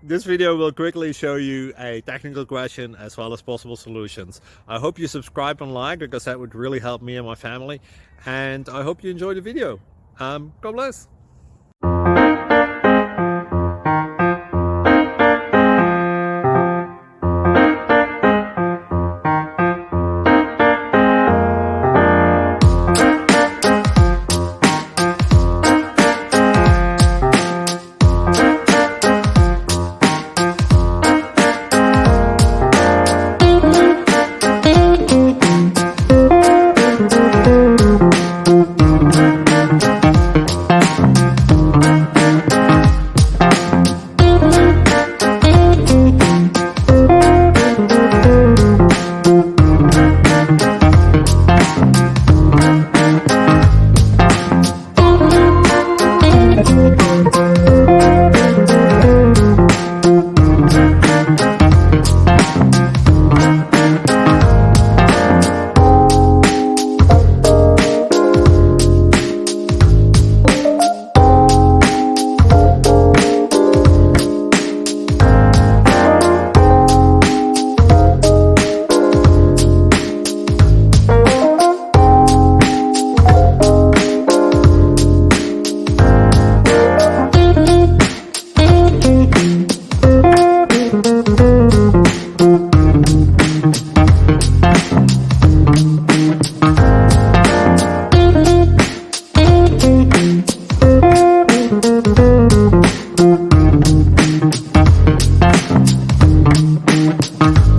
This video will quickly show you a technical question as well as possible solutions. I hope you subscribe and like, because that would really help me and my family. And I hope you enjoy the video. God bless.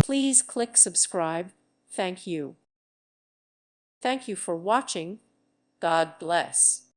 Please click subscribe. Thank you. Thank you for watching. God bless.